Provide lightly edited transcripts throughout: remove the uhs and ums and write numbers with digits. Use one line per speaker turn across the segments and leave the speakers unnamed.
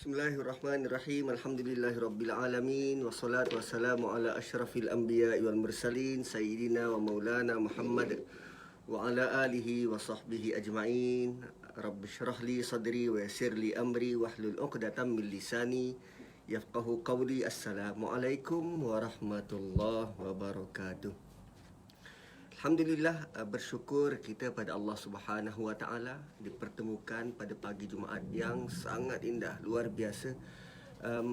Bismillahirrahmanirrahim. Alhamdulillahirabbil alamin wassalatu wassalamu ala asyrafil anbiya'i wal mursalin sayyidina wa maulana Muhammad wa ala alihi wa sahbihi ajma'in. Rabbi syrah li sadri wa yassir li amri wahlul 'uqdatam min lisani yafqahu qawli. Assalamualaikum warahmatullahi wabarakatuh. Alhamdulillah, bersyukur kita pada Allah Subhanahu Wa Taala dipertemukan pada pagi Jumaat yang sangat indah, luar biasa.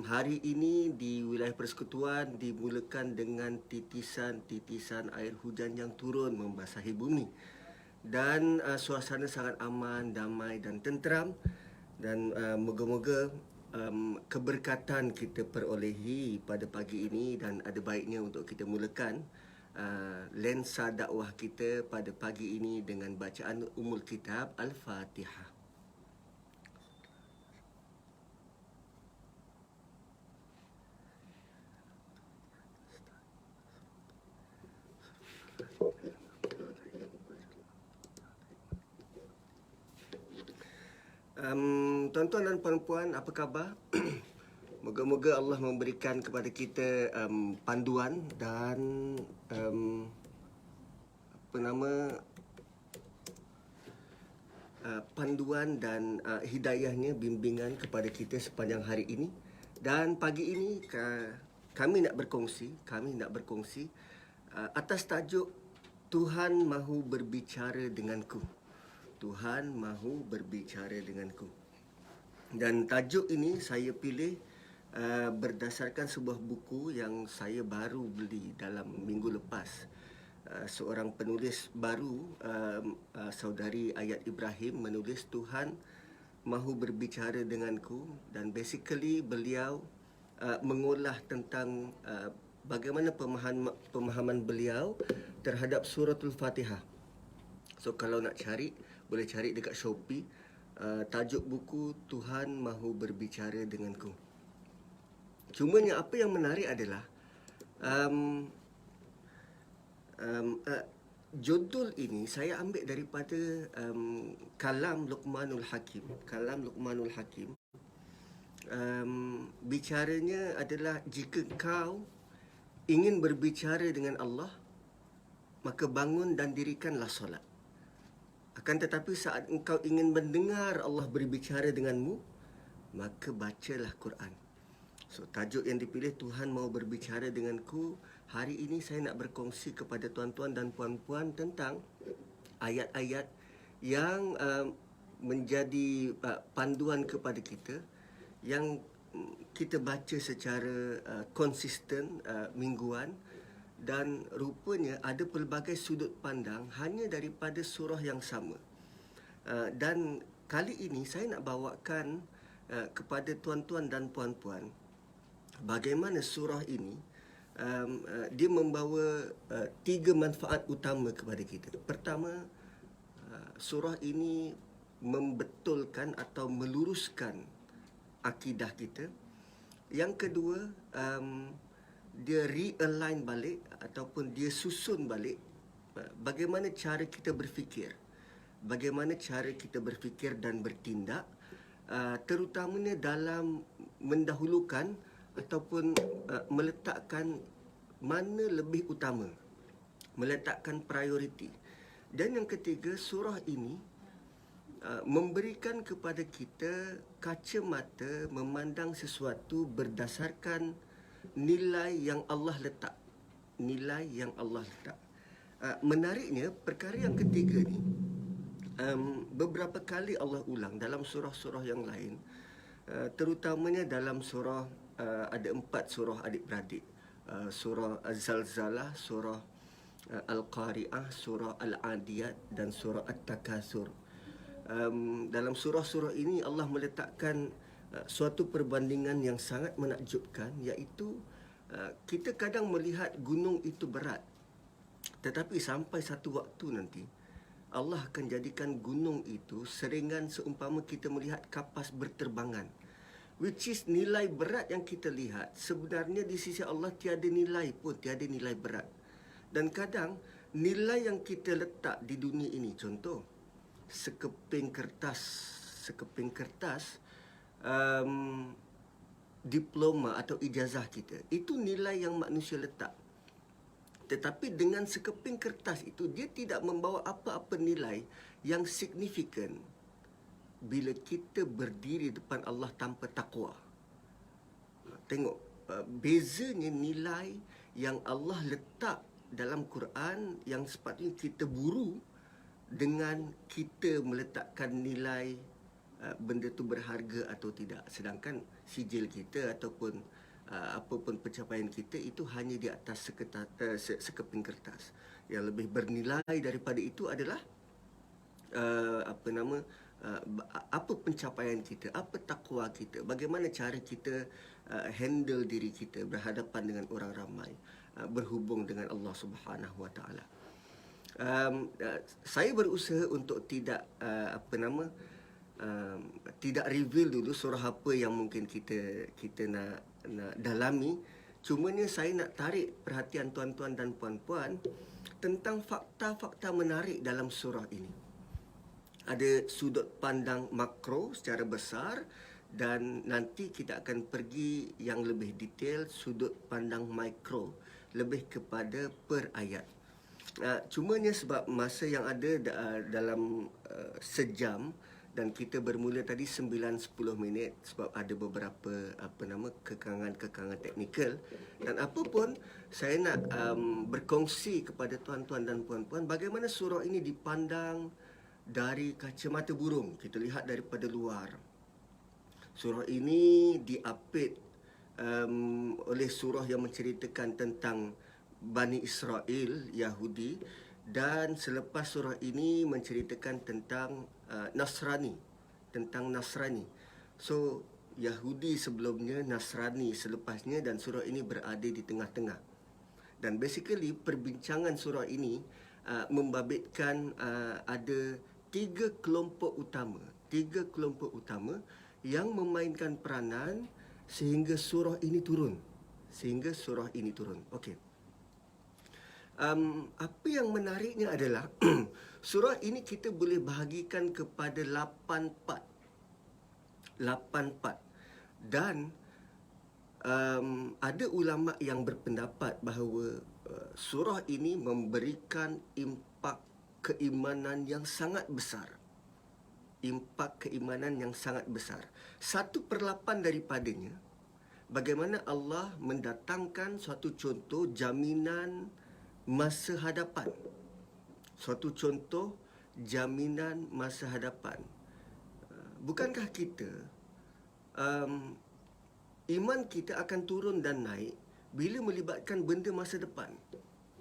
Hari ini di wilayah persekutuan dimulakan dengan titisan-titisan air hujan yang turun membasahi bumi. Dan suasana sangat aman, damai dan tenteram. Dan moga-moga keberkatan kita perolehi pada pagi ini dan ada baiknya untuk kita mulakan lensa dakwah kita pada pagi ini dengan bacaan Ummul Kitab Al-Fatihah. Tuan-tuan dan puan-puan, apa khabar? Moga-moga Allah memberikan kepada kita panduan dan panduan dan hidayahnya, bimbingan kepada kita sepanjang hari ini. Dan pagi ini kami nak berkongsi atas tajuk Tuhan mahu berbicara denganku. Tuhan mahu berbicara denganku. Dan tajuk ini saya pilih berdasarkan sebuah buku yang saya baru beli dalam minggu lepas. Seorang penulis baru, saudari Ayat Ibrahim, menulis Tuhan mahu berbicara denganku. Dan basically beliau mengolah tentang bagaimana pemahaman beliau terhadap suratul Fatihah. So kalau nak cari, boleh cari dekat Shopee. Tajuk buku Tuhan mahu berbicara denganku. Cumanya apa yang menarik adalah judul ini saya ambil daripada kalam Luqmanul Hakim. Bicaranya adalah jika kau ingin berbicara dengan Allah, maka bangun dan dirikanlah solat. Akan tetapi saat engkau ingin mendengar Allah berbicara denganmu, maka bacalah Quran. So, tajuk yang dipilih Tuhan mau berbicara denganku. Hari ini saya nak berkongsi kepada tuan-tuan dan puan-puan tentang ayat-ayat yang menjadi panduan kepada kita, yang kita baca secara konsisten mingguan. Dan rupanya ada pelbagai sudut pandang hanya daripada surah yang sama. Dan kali ini saya nak bawakan kepada tuan-tuan dan puan-puan bagaimana surah ini dia membawa 3 manfaat utama kepada kita. Pertama, surah ini membetulkan atau meluruskan akidah kita. Yang kedua, dia realign balik ataupun dia susun balik bagaimana cara kita berfikir. Bagaimana cara kita berfikir dan bertindak, terutamanya dalam mendahulukan ataupun meletakkan mana lebih utama, meletakkan prioriti. Dan yang ketiga, surah ini memberikan kepada kita kacamata memandang sesuatu berdasarkan nilai yang Allah letak. Menariknya, perkara yang ketiga ni beberapa kali Allah ulang dalam surah-surah yang lain, terutamanya dalam surah, ada 4 surah adik-beradik. Surah Az-Zalzalah, surah Al-Qari'ah, surah Al-Adiyat dan surah At-Takatsur. Dalam surah-surah ini Allah meletakkan suatu perbandingan yang sangat menakjubkan, iaitu kita kadang melihat gunung itu berat, tetapi sampai satu waktu nanti Allah akan jadikan gunung itu seringan seumpama kita melihat kapas berterbangan. Which is nilai berat yang kita lihat sebenarnya di sisi Allah tiada nilai pun, tiada nilai berat. Dan kadang nilai yang kita letak di dunia ini, contoh sekeping kertas um, diploma atau ijazah kita. Itu nilai yang manusia letak. Tetapi dengan sekeping kertas itu, dia tidak membawa apa-apa nilai yang signifikan bila kita berdiri depan Allah tanpa takwa. Tengok, bezanya nilai yang Allah letak dalam Quran yang sepatutnya kita buru dengan kita meletakkan nilai benda tu berharga atau tidak. Sedangkan sijil kita ataupun apapun pencapaian kita itu hanya di atas sekeping kertas. Yang lebih bernilai daripada itu adalah apa pencapaian kita, apa takwa kita, bagaimana cara kita handle diri kita berhadapan dengan orang ramai, berhubung dengan Allah Subhanahu Wa Taala. Saya berusaha untuk tidak tidak reveal dulu surah apa yang mungkin kita nak dalami. Cumanya saya nak tarik perhatian tuan-tuan dan puan-puan tentang fakta-fakta menarik dalam surah ini. Ada sudut pandang makro secara besar dan nanti kita akan pergi yang lebih detail sudut pandang mikro, lebih kepada per ayat. Cumanya sebab masa yang ada dalam sejam dan kita bermula tadi 9-10 minit sebab ada beberapa kekangan-kekangan teknikal, dan apa pun saya nak berkongsi kepada tuan-tuan dan puan-puan bagaimana surah ini dipandang dari kacamata burung. Kita lihat daripada luar. Surah ini diapit oleh surah yang menceritakan tentang Bani Israel, Yahudi, dan selepas surah ini menceritakan tentang Nasrani, So, Yahudi sebelumnya, Nasrani selepasnya, dan surah ini berada di tengah-tengah. Dan basically perbincangan surah ini membabitkan ada tiga kelompok utama yang memainkan peranan sehingga surah ini turun. Okey. Apa yang menariknya adalah surah ini kita boleh bahagikan kepada 8 part. Dan ada ulama yang berpendapat bahawa surah ini memberikan impak keimanan yang sangat besar. 1/8 daripadanya, bagaimana Allah mendatangkan suatu contoh jaminan masa hadapan. Bukankah kita, iman kita akan turun dan naik bila melibatkan benda masa depan?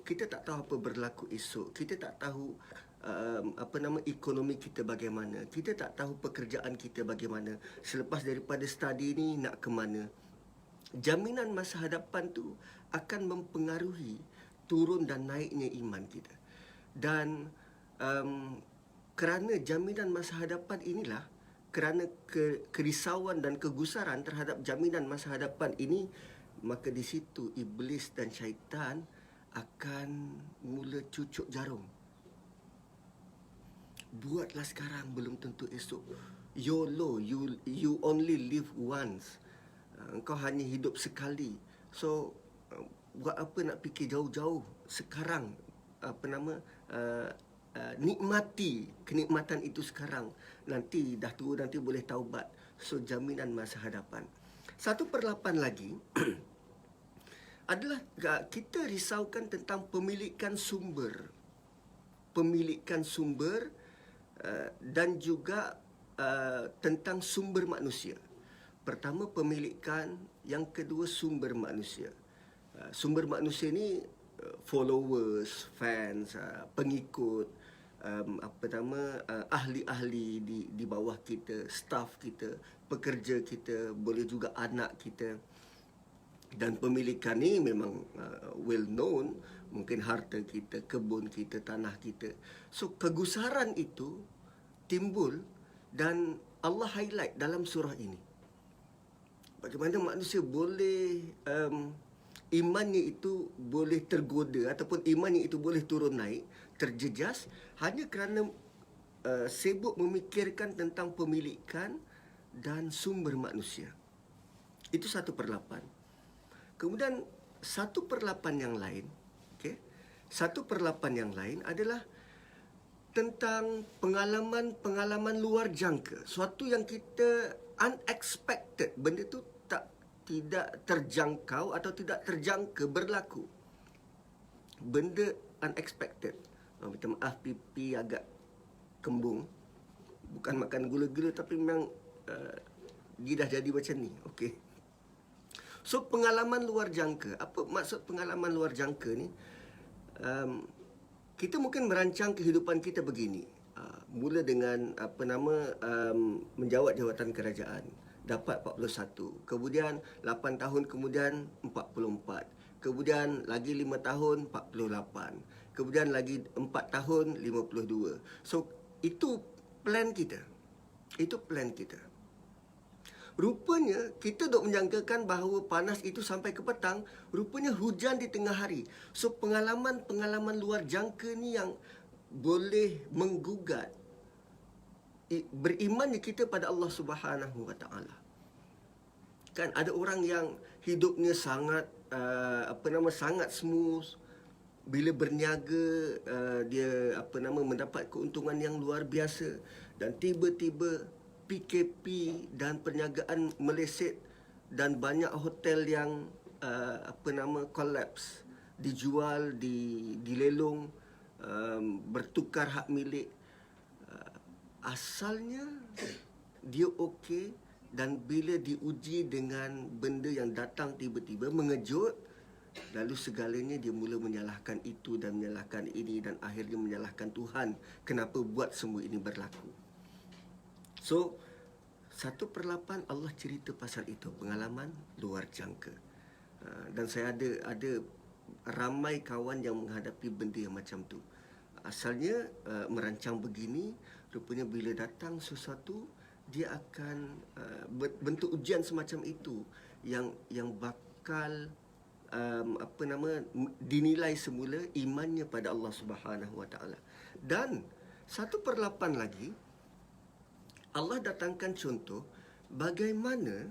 Kita tak tahu apa berlaku esok. Kita tak tahu ekonomi kita bagaimana. Kita tak tahu pekerjaan kita bagaimana. Selepas daripada study ni nak ke mana. Jaminan masa hadapan tu akan mempengaruhi turun dan naiknya iman kita. Dan kerana jaminan masa hadapan inilah, kerana kerisauan dan kegusaran terhadap jaminan masa hadapan ini, maka di situ iblis dan syaitan akan mula cucuk jarum. Buatlah sekarang, belum tentu esok. YOLO, you only live once. Engkau hanya hidup sekali. So buat apa nak fikir jauh-jauh? Sekarang nikmati kenikmatan itu sekarang. Nanti dah tua, nanti boleh taubat. So jaminan masa hadapan. 1/8 lagi adalah kita risaukan tentang pemilikan sumber dan juga tentang sumber manusia. Pertama pemilikan, yang kedua sumber manusia. Sumber manusia ni followers, fans, pengikut, ahli-ahli di bawah kita, staff kita, pekerja kita, boleh juga anak kita. Dan pemilikan ni memang well known, mungkin harta kita, kebun kita, tanah kita. So kegusaran itu timbul dan Allah highlight dalam surah ini. Bagaimana manusia boleh imannya itu boleh tergoda ataupun imannya itu boleh turun naik, terjejas hanya kerana sibuk memikirkan tentang pemilikan dan sumber manusia. Itu 1/8. Kemudian 1/8 yang lain, okey, 1/8 yang lain adalah tentang pengalaman-pengalaman luar jangka. Suatu yang kita unexpected, benda tu tidak terjangkau atau tidak terjangka berlaku. Benda unexpected. Minta maaf, pipi agak kembung. Bukan makan gula-gula, tapi memang dia dah jadi macam ni. Okey. So, pengalaman luar jangka. Apa maksud pengalaman luar jangka ni? Kita mungkin merancang kehidupan kita begini. Mula dengan menjawat jawatan kerajaan. Dapat 41. Kemudian 8 tahun kemudian 44. Kemudian lagi 5 tahun 48. Kemudian lagi 4 tahun 52. So, itu plan kita. Itu plan kita. Rupanya kita dok menjangkakan bahawa panas itu sampai ke petang, rupanya hujan di tengah hari. So, pengalaman-pengalaman luar jangka ni yang boleh menggugat berimannya kita pada Allah Subhanahu Wa Taala. Kan ada orang yang hidupnya sangat sangat smooth. Bila berniaga, dia mendapat keuntungan yang luar biasa, dan tiba-tiba PKP dan perniagaan meleset dan banyak hotel yang collapse, dijual, dilelong, bertukar hak milik. Asalnya dia okey, dan bila diuji dengan benda yang datang tiba-tiba mengejut, lalu segalanya dia mula menyalahkan itu dan menyalahkan ini, dan akhirnya menyalahkan Tuhan kenapa buat semua ini berlaku. So, 1/8 Allah cerita pasal itu, pengalaman luar jangka. Dan saya ada ramai kawan yang menghadapi benda yang macam tu. Asalnya merancang begini, rupanya bila datang sesuatu, dia akan bentuk ujian semacam itu yang bakal dinilai semula imannya pada Allah Subhanahu Wa Taala. Dan 1/8 lagi, Allah datangkan contoh bagaimana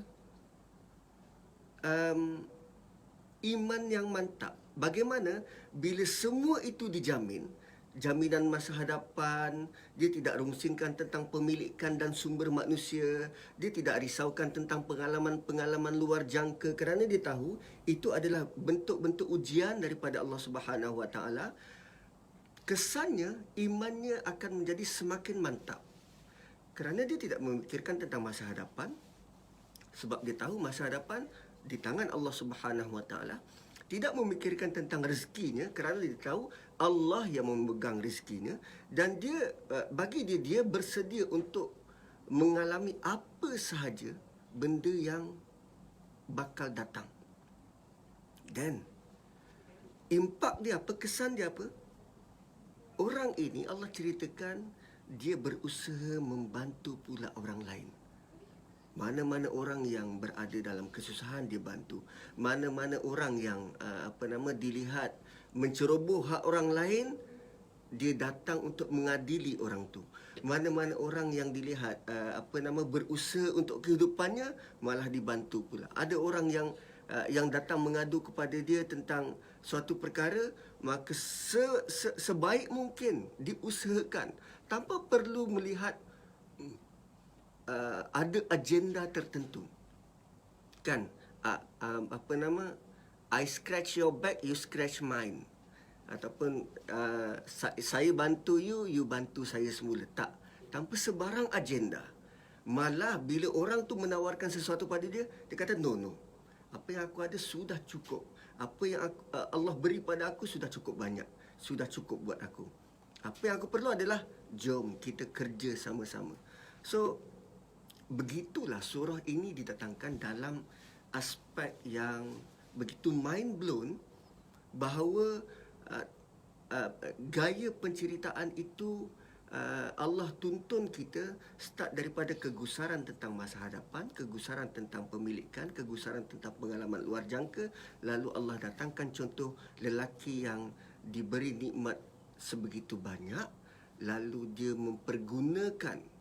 iman yang mantap. Bagaimana bila semua itu dijamin, jaminan masa hadapan, dia tidak rungsingkan tentang pemilikan dan sumber manusia, dia tidak risaukan tentang pengalaman-pengalaman luar jangka, kerana dia tahu itu adalah bentuk-bentuk ujian daripada Allah Subhanahu Wa Taala. Kesannya imannya akan menjadi semakin mantap, kerana dia tidak memikirkan tentang masa hadapan, sebab dia tahu masa hadapan di tangan Allah Subhanahu Wa Taala. Tidak memikirkan tentang rezekinya, kerana dia tahu Allah yang memegang rezekinya, dan bagi dia bersedia untuk mengalami apa sahaja benda yang bakal datang. Dan impak dia apa, kesan dia apa? Orang ini Allah ceritakan dia berusaha membantu pula orang lain. Mana-mana orang yang berada dalam kesusahan dia bantu. Mana-mana orang yang dilihat menceroboh hak orang lain, dia datang untuk mengadili orang tu. Mana-mana orang yang dilihat berusaha untuk kehidupannya, malah dibantu pula. Ada orang yang datang mengadu kepada dia tentang suatu perkara, maka sebaik mungkin diusahakan tanpa perlu melihat ada agenda tertentu. Kan? I scratch your back, you scratch mine. Ataupun saya bantu you, you bantu saya semula. Tak. Tanpa sebarang agenda. Malah bila orang tu menawarkan sesuatu pada dia, dia kata no. Apa yang aku ada sudah cukup. Apa yang Allah beri pada aku sudah cukup banyak. Sudah cukup buat aku. Apa yang aku perlu adalah jom kita kerja sama-sama. So, begitulah surah ini didatangkan dalam aspek yang begitu mind blown, bahawa gaya penceritaan itu Allah tuntun kita start daripada kegusaran tentang masa hadapan, kegusaran tentang pemilikan, kegusaran tentang pengalaman luar jangka. Lalu Allah datangkan contoh lelaki yang diberi nikmat sebegitu banyak, lalu dia mempergunakan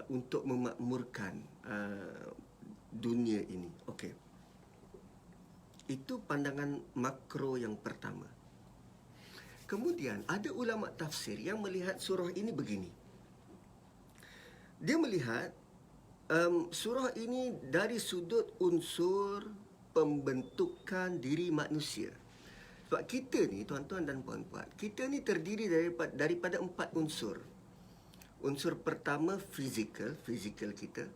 untuk memakmurkan dunia ini. Okey. Itu pandangan makro yang pertama. Kemudian ada ulama tafsir yang melihat surah ini begini. Dia melihat surah ini dari sudut unsur pembentukan diri manusia. Sebab kita ni, tuan-tuan dan puan-puan, kita ni terdiri daripada 4 unsur. Unsur pertama fizikal kita.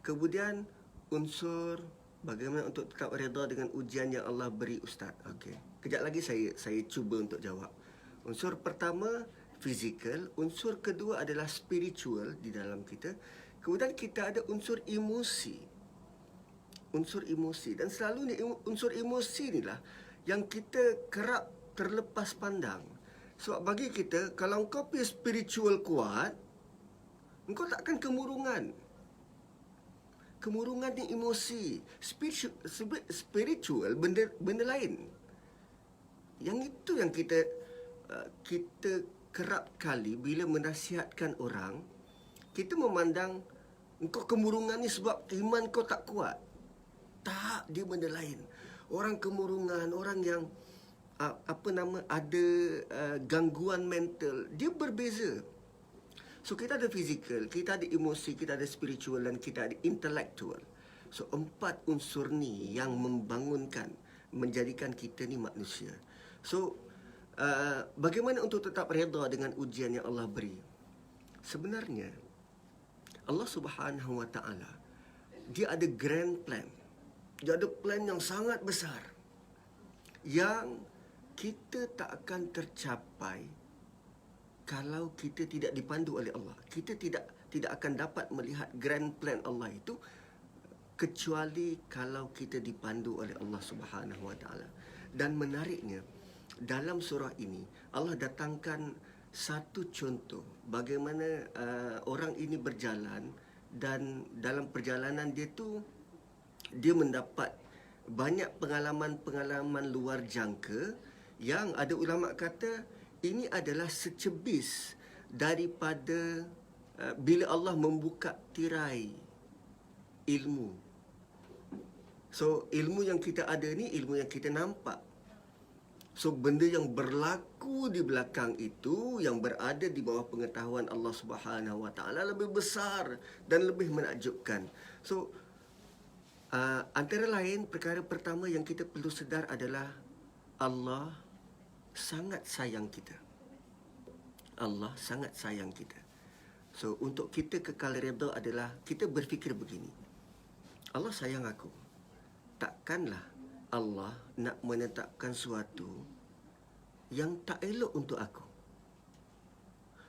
Kemudian unsur bagaimana untuk tetap redha dengan ujian yang Allah beri, Ustaz. Okey. Kejap lagi saya cuba untuk jawab. Unsur pertama fizikal, unsur kedua adalah spiritual di dalam kita. Kemudian kita ada unsur emosi. Unsur emosi, dan selalunya unsur emosi inilah yang kita kerap terlepas pandang. Sebab bagi kita, kalau kau punya spiritual kuat, engkau takkan kemurungan. Kemurungan ni emosi. Spiritual benda lain. Yang itu yang kita kerap kali bila menasihatkan orang, kita memandang engkau kemurungan ni sebab iman kau tak kuat. Tak, dia benda lain. Orang kemurungan, orang yang ada gangguan mental, dia berbeza. So kita ada fizikal, kita ada emosi, kita ada spiritual, dan kita ada intellectual. So 4 unsur ni yang membangunkan, menjadikan kita ni manusia. So bagaimana untuk tetap redha dengan ujian yang Allah beri? Sebenarnya Allah Subhanahu Wa Taala, dia ada grand plan. Dia ada plan yang sangat besar yang kita tak akan tercapai kalau kita tidak dipandu oleh Allah. Kita tidak akan dapat melihat grand plan Allah itu kecuali kalau kita dipandu oleh Allah Subhanahu Wa Taala. Dan menariknya, dalam surah ini Allah datangkan satu contoh bagaimana orang ini berjalan, dan dalam perjalanan dia mendapat banyak pengalaman-pengalaman luar jangka yang ada ulama kata ini adalah secebis daripada bila Allah membuka tirai ilmu. So, ilmu yang kita ada ni ilmu yang kita nampak. So, benda yang berlaku di belakang itu, yang berada di bawah pengetahuan Allah Subhanahu Wa Taala, lebih besar dan lebih menakjubkan. So, antara lain, perkara pertama yang kita perlu sedar adalah Allah sangat sayang kita. Allah sangat sayang kita. So, untuk kita kekal redha adalah kita berfikir begini. Allah sayang aku. Takkanlah Allah nak menetapkan suatu yang tak elok untuk aku.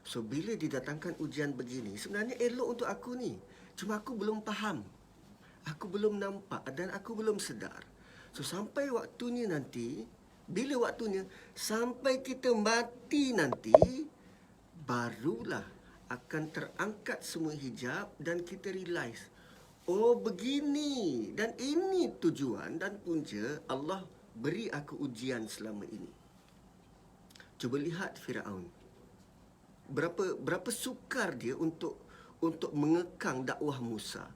So, bila didatangkan ujian begini, sebenarnya elok untuk aku ni. Cuma aku belum faham. Aku belum nampak dan aku belum sedar. So, sampai waktunya nanti, bila waktunya, sampai kita mati nanti, barulah akan terangkat semua hijab dan kita realize, oh begini, dan ini tujuan dan punca Allah beri aku ujian selama ini. Cuba lihat Firaun. Berapa sukar dia untuk mengekang dakwah Musa.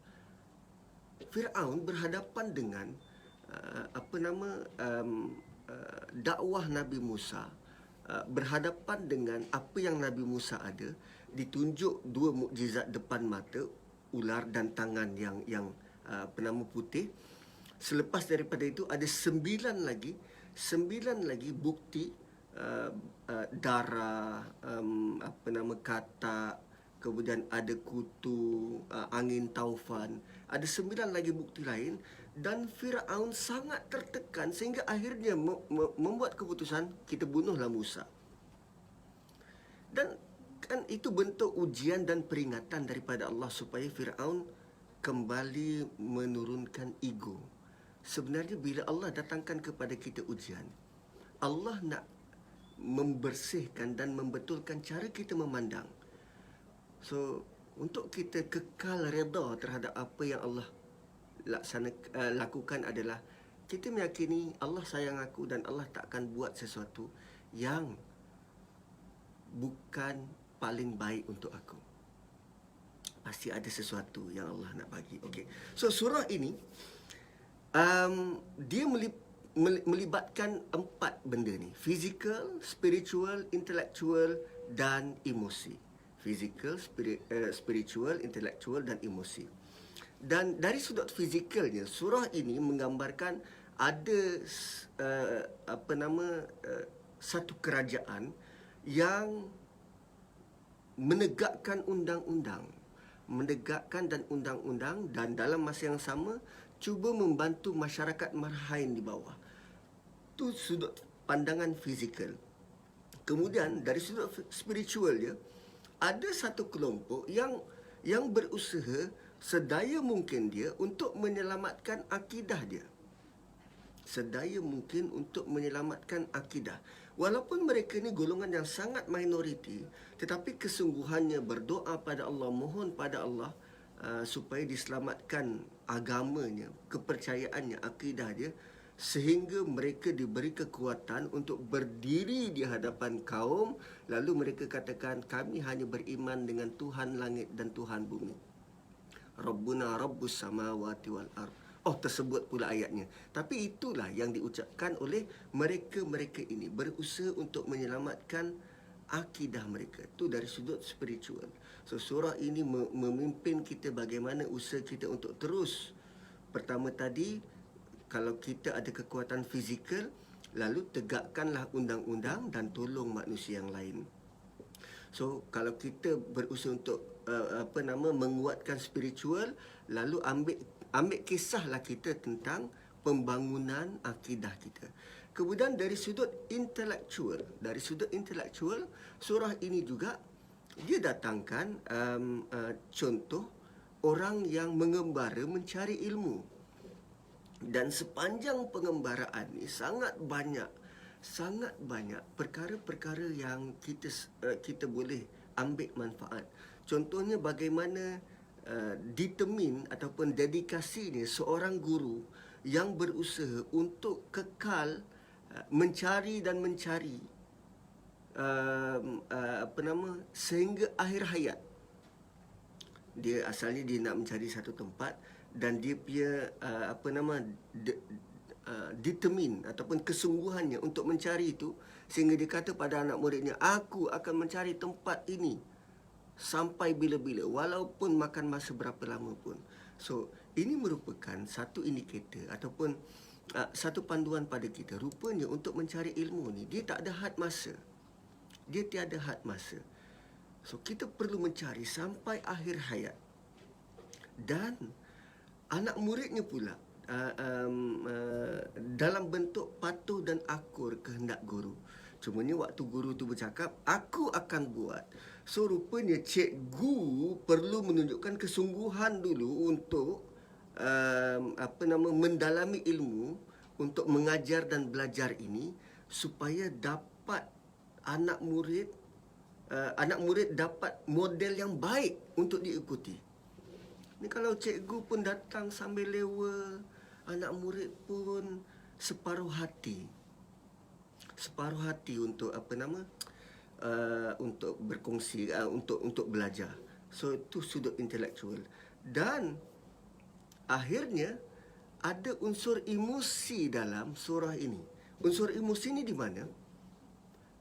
Firaun berhadapan dengan dakwah Nabi Musa, berhadapan dengan apa yang Nabi Musa ada, ditunjuk 2 mukjizat depan mata, ular dan tangan yang putih. Selepas daripada itu ada 9 lagi bukti, darah, katak, kemudian ada kutu, angin taufan. Ada 9 lagi bukti lain, dan Firaun sangat tertekan sehingga akhirnya membuat keputusan, kita bunuhlah Musa. Dan kan itu bentuk ujian dan peringatan daripada Allah supaya Firaun kembali menurunkan ego. Sebenarnya bila Allah datangkan kepada kita ujian, Allah nak membersihkan dan membetulkan cara kita memandang. So, untuk kita kekal redha terhadap apa yang Allah lakukan adalah kita meyakini Allah sayang aku dan Allah takkan buat sesuatu yang bukan paling baik untuk aku. pasti ada sesuatu yang Allah nak bagi. Okey. So surah ini dia melibatkan 4 benda ni. Physical, spiritual, intellectual dan emosi. Physical, spiritual, intellectual dan emosi. Dan dari sudut fizikalnya, surah ini menggambarkan ada satu kerajaan yang menegakkan undang-undang, dan dalam masa yang sama cuba membantu masyarakat marhain di bawah. Itu sudut pandangan fizikal. Kemudian dari sudut spiritual dia, ada satu kelompok yang berusaha sedaya mungkin dia untuk menyelamatkan akidah dia. Sedaya mungkin untuk menyelamatkan akidah. Walaupun mereka ni golongan yang sangat minoriti, tetapi kesungguhannya berdoa pada Allah, mohon pada Allah supaya diselamatkan agamanya, kepercayaannya, akidah dia, sehingga mereka diberi kekuatan untuk berdiri di hadapan kaum, lalu mereka katakan, kami hanya beriman dengan Tuhan langit dan Tuhan bumi. Rabbuna Rabbus samawati wal ard. Oh, tersebut pula ayatnya. Tapi itulah yang diucapkan oleh mereka-mereka ini, berusaha untuk menyelamatkan akidah mereka. Itu dari sudut spiritual. So, surah ini memimpin kita bagaimana usaha kita untuk terus. Pertama tadi, kalau kita ada kekuatan fizikal, lalu tegakkanlah undang-undang dan tolong manusia yang lain. So, kalau kita berusaha untuk menguatkan spiritual, lalu ambil kisahlah kita tentang pembangunan akidah kita. Kemudian dari sudut intelektual, surah ini juga dia datangkan contoh orang yang mengembara mencari ilmu. Dan sepanjang pengembaraan ni sangat banyak perkara-perkara yang kita boleh ambil manfaat. Contohnya bagaimana determin ataupun dedikasinya seorang guru yang berusaha untuk kekal mencari sehingga akhir hayat. Dia asalnya dia nak mencari satu tempat dan dia punya determin ataupun kesungguhannya untuk mencari itu, sehingga dia kata pada anak muridnya, aku akan mencari tempat ini sampai bila-bila, walaupun makan masa berapa lama pun. So, ini merupakan satu indikator ataupun satu panduan pada kita. Rupanya untuk mencari ilmu ni, dia tak ada had masa. Dia tiada had masa. So, kita perlu mencari sampai akhir hayat. Dan anak muridnya pula dalam bentuk patuh dan akur kehendak guru. Cumanya waktu guru tu bercakap, aku akan buat. So, rupanya cikgu perlu menunjukkan kesungguhan dulu untuk mendalami ilmu, untuk mengajar dan belajar ini, supaya dapat anak murid dapat model yang baik untuk diikuti. Ni kalau cikgu pun datang sambil lewa, anak murid pun separuh hati untuk untuk berkongsi, untuk belajar. So, itu sudut intelektual. Dan akhirnya ada unsur emosi dalam surah ini. Unsur emosi ini di mana?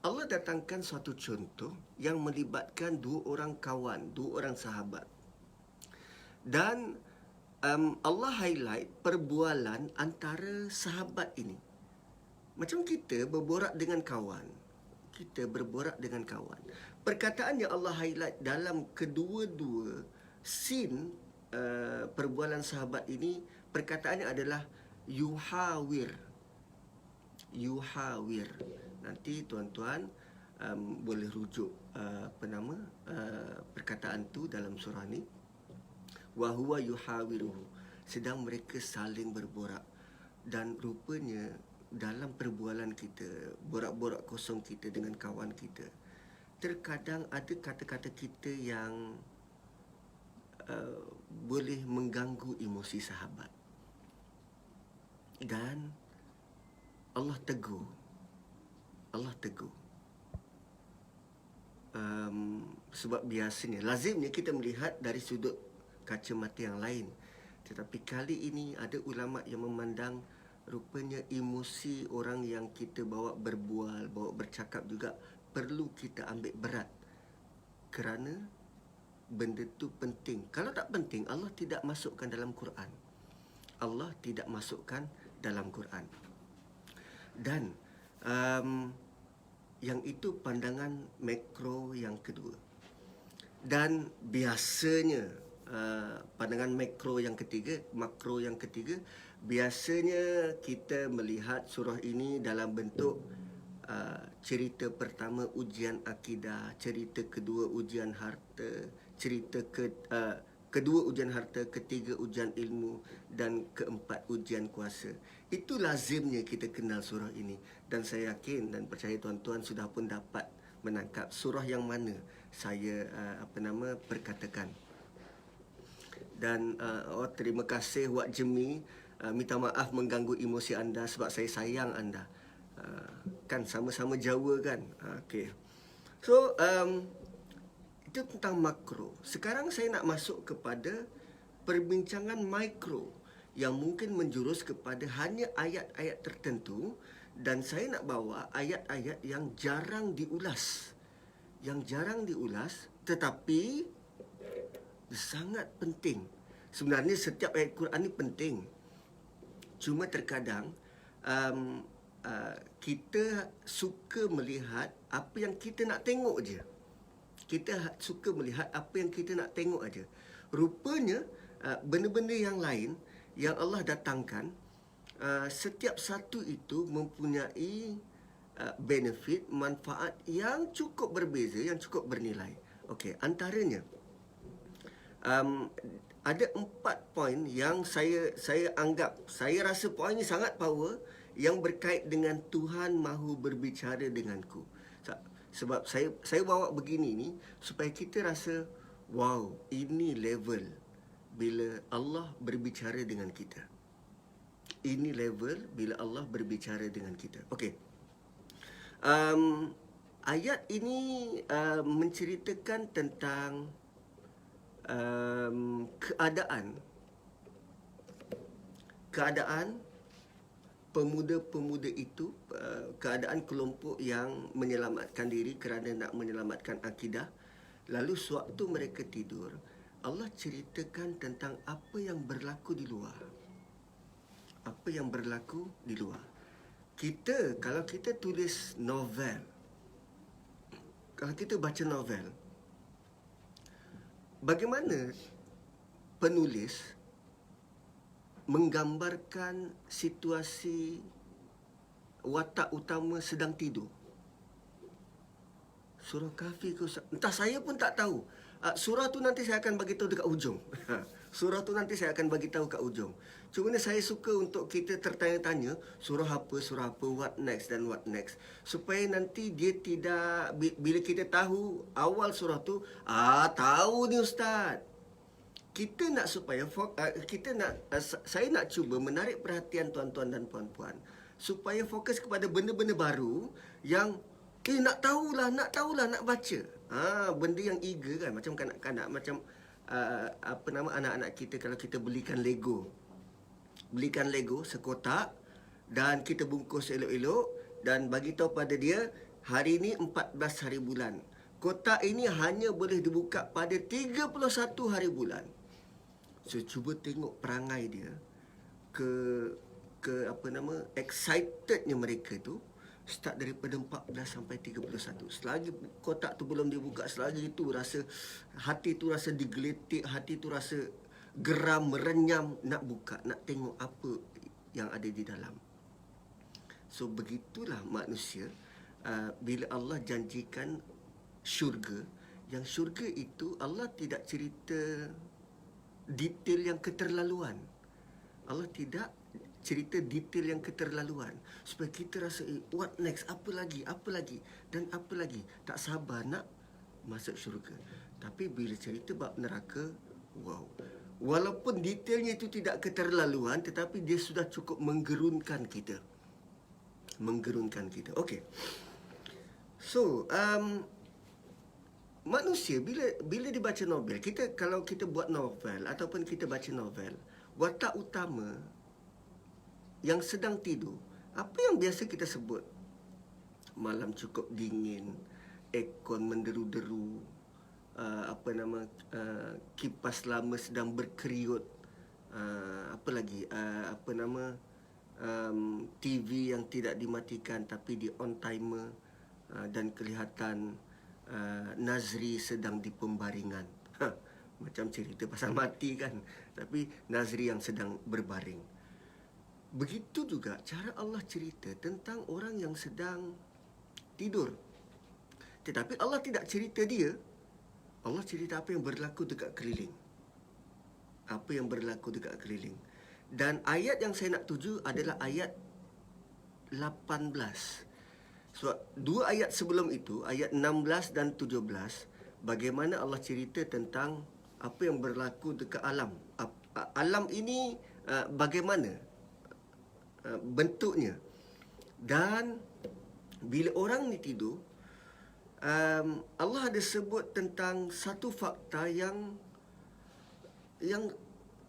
Allah datangkan suatu contoh yang melibatkan 2 orang kawan, 2 orang sahabat. Dan Allah highlight perbualan antara sahabat ini. Macam kita berborak dengan kawan. Perkataan yang Allah highlight dalam kedua-dua scene perbualan sahabat ini, perkataannya adalah yuhawir. Nanti tuan-tuan boleh rujuk perkataan tu dalam surah ni. Wa huwa yuhawiruhu. Sedang mereka saling berborak. Dan rupanya dalam perbualan kita, borak-borak kosong kita dengan kawan kita, terkadang ada kata-kata kita yang boleh mengganggu emosi sahabat. Dan Allah tegur. sebab biasanya, lazimnya kita melihat dari sudut kacamata yang lain. Tetapi kali ini ada ulama yang memandang rupanya emosi orang yang kita bawa berbual, bawa bercakap juga perlu kita ambil berat. Kerana benda tu penting. Kalau tak penting, Allah tidak masukkan dalam Quran. Allah tidak masukkan dalam Quran. Dan yang itu pandangan makro yang kedua. Dan biasanya pandangan makro yang ketiga, biasanya kita melihat surah ini dalam bentuk cerita pertama ujian akidah, cerita kedua ujian harta, kedua ujian harta, ketiga ujian ilmu, dan keempat ujian kuasa. Itu lazimnya kita kenal surah ini. Dan saya yakin dan percaya tuan-tuan sudah pun dapat menangkap surah yang mana saya perkatakan. Dan terima kasih Wak Jemi. Minta maaf mengganggu emosi anda sebab saya sayang anda. Kan sama-sama Jawa kan. Okey. So itu tentang makro. Sekarang saya nak masuk kepada perbincangan mikro yang mungkin menjurus kepada hanya ayat-ayat tertentu, dan saya nak bawa ayat-ayat yang jarang diulas. Tetapi sangat penting. Sebenarnya setiap ayat Quran ni penting. Cuma terkadang kita suka melihat apa yang kita nak tengok je. Kita suka melihat apa yang kita nak tengok aja. Rupanya benda-benda yang lain yang Allah datangkan, setiap satu itu mempunyai benefit, manfaat yang cukup berbeza, yang cukup bernilai. Okey, antaranya ada 4 poin yang saya rasa poin ini sangat power, yang berkait dengan Tuhan mahu berbicara denganku. Sebab saya bawa begini ni supaya kita rasa wow, ini level bila Allah berbicara dengan kita. Ini level bila Allah berbicara dengan kita. Okey. Ayat ini menceritakan tentang keadaan pemuda-pemuda itu, keadaan kelompok yang menyelamatkan diri kerana nak menyelamatkan akidah. Lalu sewaktu mereka tidur, Allah ceritakan tentang apa yang berlaku di luar. Apa yang berlaku di luar. Kalau kita tulis novel, kalau kita baca novel, bagaimana penulis menggambarkan situasi watak utama sedang tidur? Surah Kahfi ke entah, saya pun tak tahu. Surah tu nanti saya akan bagi tahu dekat ujung. Surah tu nanti saya akan bagi tahu kat ujung. Cuma saya suka untuk kita tertanya-tanya surah apa, what next dan what next, supaya nanti dia tidak, bila kita tahu awal surah tu, tahu ni ustaz. Kita nak supaya saya nak cuba menarik perhatian tuan-tuan dan puan-puan supaya fokus kepada benda-benda baru yang nak tahulah, nak baca. Benda yang eager kan, macam kanak-kanak, macam anak-anak kita kalau kita belikan Lego sekotak dan kita bungkus elok-elok dan bagi tahu pada dia hari ni 14 hari bulan. Kotak ini hanya boleh dibuka pada 31 hari bulan. So cuba tengok perangai dia, excitednya mereka tu start daripada 14 sampai 31. Selagi kotak tu belum dibuka, selagi itu rasa hati tu rasa digeletik, hati tu rasa geram, merenyam nak buka, nak tengok apa yang ada di dalam. So begitulah manusia bila Allah janjikan syurga, yang syurga itu Allah tidak cerita detail yang keterlaluan. Allah tidak cerita detail yang keterlaluan supaya kita rasa what next, apa lagi dan apa lagi, tak sabar nak masuk syurga. Tapi bila cerita bab neraka, wow, walaupun detailnya itu tidak keterlaluan, tetapi dia sudah cukup menggerunkan kita. Okey. So manusia bila dibaca novel, kalau kita buat novel ataupun kita baca novel, watak utama yang sedang tidur, apa yang biasa kita sebut? Malam cukup dingin, aircon menderu-deru, kipas lama sedang berkeriut, apa lagi, TV yang tidak dimatikan tapi di on timer, dan kelihatan Nazri sedang di pembaringan. Macam cerita pasal mati kan, tapi Nazri yang sedang berbaring. Begitu juga cara Allah cerita tentang orang yang sedang tidur. Tetapi Allah tidak cerita dia. Allah cerita apa yang berlaku dekat keliling. Apa yang berlaku dekat keliling. Dan ayat yang saya nak tuju adalah ayat 18. So, dua ayat sebelum itu, ayat 16 dan 17, bagaimana Allah cerita tentang apa yang berlaku dekat alam. Alam ini bagaimana bentuknya. Dan bila orang ni tidur, Allah ada sebut tentang satu fakta yang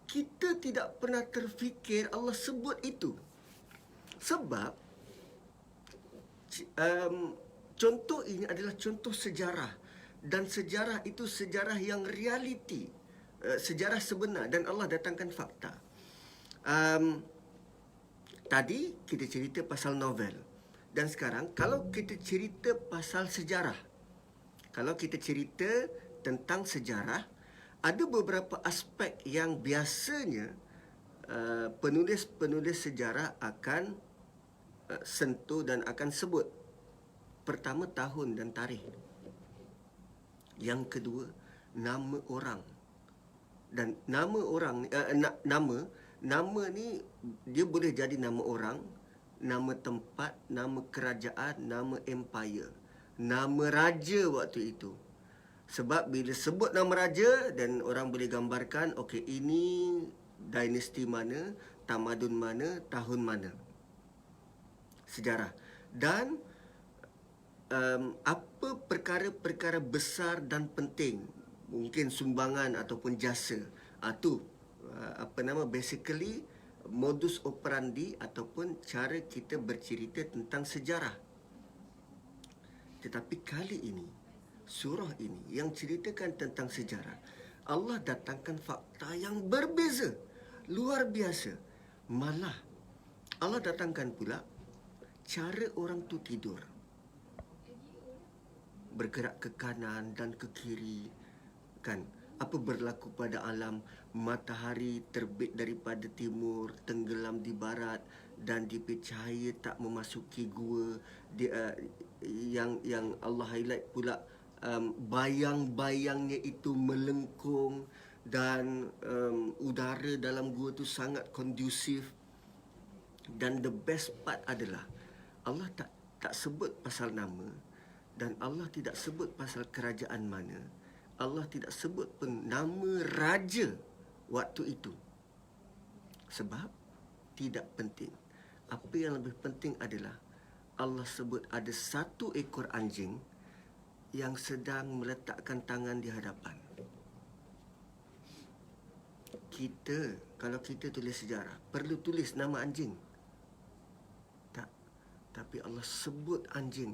kita tidak pernah terfikir Allah sebut itu. Sebab contoh ini adalah contoh sejarah, dan sejarah itu sejarah yang realiti, sejarah sebenar, dan Allah datangkan fakta. Tadi kita cerita pasal novel, dan sekarang kalau kita cerita pasal sejarah, kalau kita cerita tentang sejarah, ada beberapa aspek yang biasanya penulis-penulis sejarah akan sentuh dan akan sebut. Pertama, tahun dan tarikh. Yang kedua, nama orang. Dan nama orang, nama ni dia boleh jadi nama orang, nama tempat, nama kerajaan, nama empire, nama raja waktu itu. Sebab bila sebut nama raja, dan orang boleh gambarkan, okey, ini dinasti mana, tamadun mana, tahun mana. Sejarah. Dan apa perkara-perkara besar dan penting, mungkin sumbangan ataupun jasa, itu basically modus operandi ataupun cara kita bercerita tentang sejarah. Tetapi kali ini, surah ini yang ceritakan tentang sejarah, Allah datangkan fakta yang berbeza, luar biasa. Malah Allah datangkan pula cara orang tu tidur, bergerak ke kanan dan ke kiri, kan? Apa berlaku pada alam, matahari terbit daripada timur, tenggelam di barat, dan cahaya tak memasuki gua. Yang Allah highlight pula, bayang-bayangnya itu melengkung, dan udara dalam gua tu sangat kondusif. Dan the best part adalah Allah tak sebut pasal nama, dan Allah tidak sebut pasal kerajaan mana. Allah tidak sebut pun nama raja waktu itu. Sebab tidak penting. Apa yang lebih penting adalah Allah sebut ada satu ekor anjing yang sedang meletakkan tangan di hadapan. Kalau kita tulis sejarah, perlu tulis nama anjing. Tapi Allah sebut anjing,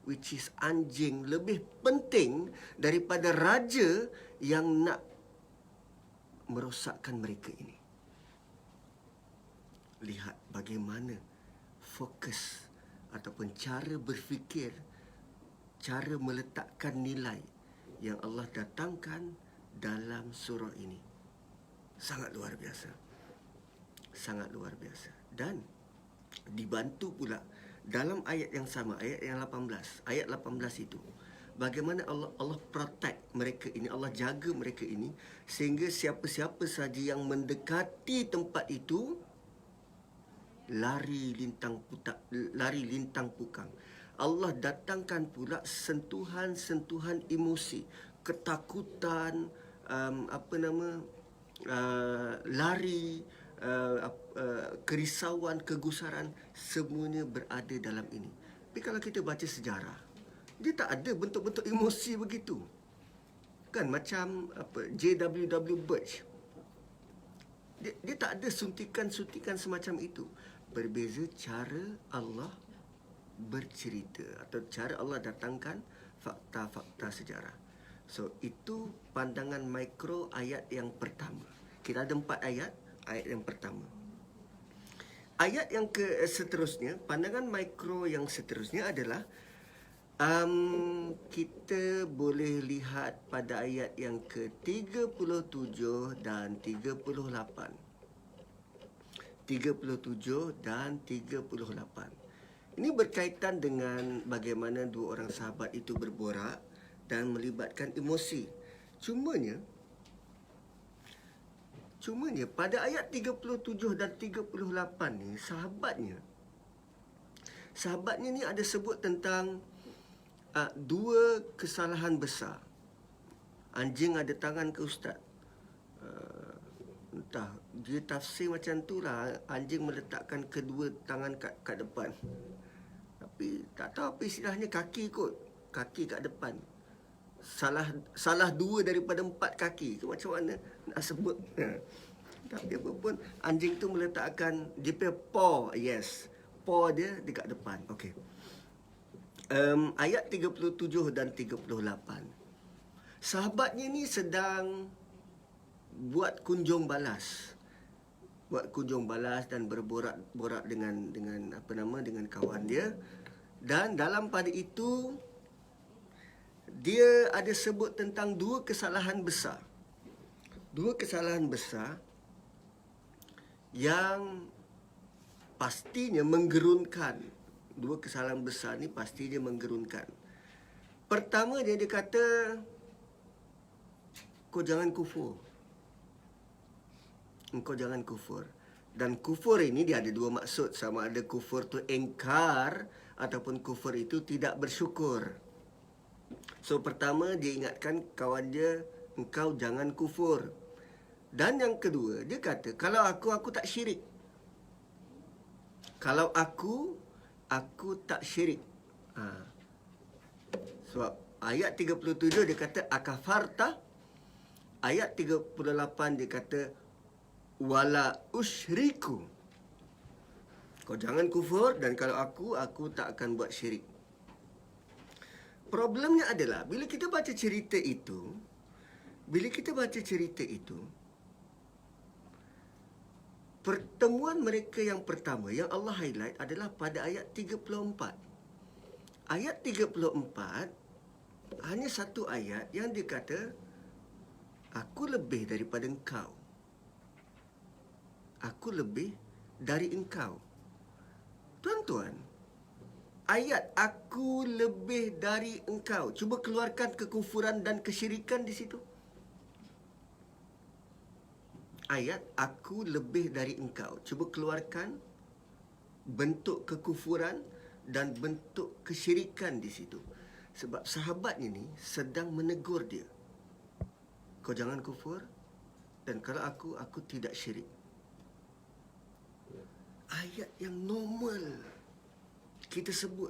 which is anjing lebih penting daripada raja yang nak merosakkan mereka ini. Lihat bagaimana fokus ataupun cara berfikir, cara meletakkan nilai yang Allah datangkan dalam surah ini. Sangat luar biasa. Sangat luar biasa. Dan dibantu pula dalam ayat yang sama, ayat yang 18. Ayat 18 itu, bagaimana Allah protect mereka ini, Allah jaga mereka ini, sehingga siapa-siapa saja yang mendekati tempat itu lari lintang pukang. Allah datangkan pula sentuhan-sentuhan emosi, ketakutan, lari, kerisauan, kegusaran, semuanya berada dalam ini. Tapi kalau kita baca sejarah, dia tak ada bentuk-bentuk emosi begitu. Kan macam apa JWW Birch. Dia tak ada suntikan-suntikan semacam itu. Berbeza cara Allah bercerita atau cara Allah datangkan fakta-fakta sejarah. So, itu pandangan mikro ayat yang pertama. Kita ada 4 ayat. Ayat yang pertama. Ayat yang seterusnya, pandangan mikro yang seterusnya adalah kita boleh lihat pada ayat yang ke-37 dan 38. 37 dan 38. Ini berkaitan dengan bagaimana dua orang sahabat itu berborak dan melibatkan emosi. Cumanya pada ayat 37 dan 38 ni sahabatnya ni ada sebut tentang dua kesalahan besar. Anjing ada tangan ke ustaz? Entah, dia tafsir macam tu lah. Anjing meletakkan kedua tangan kat depan. Tapi tak tahu apa istilahnya, kaki kot. Kaki kat depan. Salah 2 daripada 4 kaki ke macam mana nak sebut. Tapi apa pun, anjing tu meletakkan dia punya paw, paw dia dekat depan. Okey. Ayat 37 dan 38. Sahabatnya ni sedang buat kunjung balas. Dan berborak dengan kawan dia. Dan dalam pada itu dia ada sebut tentang dua kesalahan besar. Dua kesalahan besar yang pastinya menggerunkan. Dua kesalahan besar ni pastinya menggerunkan. Pertama dia kata, kau jangan kufur. Engkau jangan kufur. Dan kufur ini dia ada dua maksud. Sama ada kufur tu engkar ataupun kufur itu tidak bersyukur. So pertama dia ingatkan kawan dia, engkau jangan kufur. Dan yang kedua dia kata, kalau aku tak syirik. Kalau aku tak syirik. Sebab ayat 37 dia kata akafarta. Ayat 38 dia kata wala usyriku. Kau jangan kufur, dan kalau aku tak akan buat syirik. Problemnya adalah bila kita baca cerita itu, pertemuan mereka yang pertama yang Allah highlight adalah pada ayat 34. Ayat 34 hanya satu ayat yang dia kata, aku lebih daripada engkau. Aku lebih dari engkau. Tuan-tuan, ayat aku lebih dari engkau, cuba keluarkan kekufuran dan kesyirikan di situ. Ayat aku lebih dari engkau, cuba keluarkan bentuk kekufuran dan bentuk kesyirikan di situ. Sebab sahabatnya ni sedang menegur dia. Kau jangan kufur, dan kalau aku tidak syirik. Ayat yang normal kita sebut.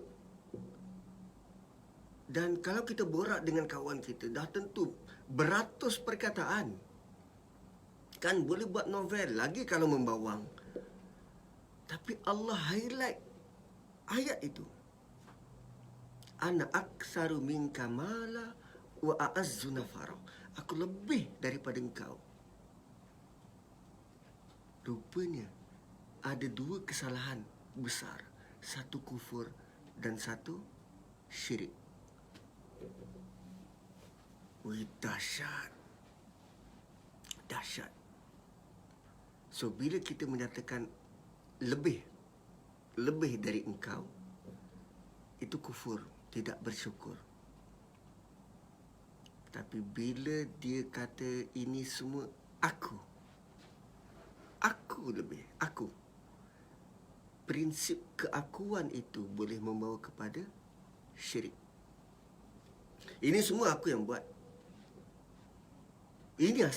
Dan kalau kita borak dengan kawan kita, dah tentu beratus perkataan. Kan boleh buat novel lagi kalau membawang. Tapi Allah highlight ayat itu. Ana aksaru minka mala wa a'azzu nafara. Aku lebih daripada engkau. Rupanya ada dua kesalahan besar. Satu kufur dan satu syirik. Wih, dahsyat. Dahsyat. So, bila kita menyatakan lebih dari engkau, itu kufur, tidak bersyukur. Tapi bila dia kata ini semua aku lebih, prinsip keakuan itu boleh membawa kepada syirik. Ini semua aku yang buat. Ini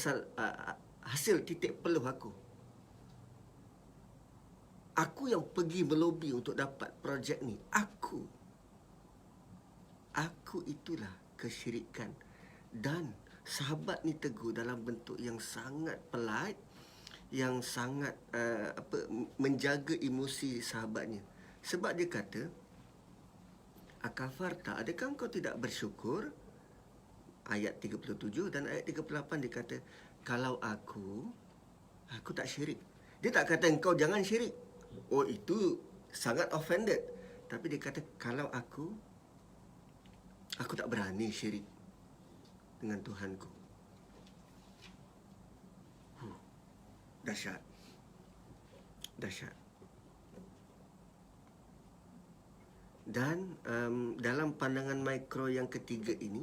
hasil titik peluh aku. Aku yang pergi melobi untuk dapat projek ni. Aku itulah kesyirikan. Dan sahabat ni tegur dalam bentuk yang sangat polite, yang sangat menjaga emosi sahabatnya. Sebab dia kata, akafarta, adakah kau tidak bersyukur? Ayat 37 dan ayat 38 dia kata, kalau aku tak syirik. Dia tak kata engkau jangan syirik. Oh, itu sangat offended. Tapi dia kata, kalau aku tak berani syirik dengan Tuhanku. Dahsyat. Dahsyat. Dan dalam pandangan mikro yang ketiga ini,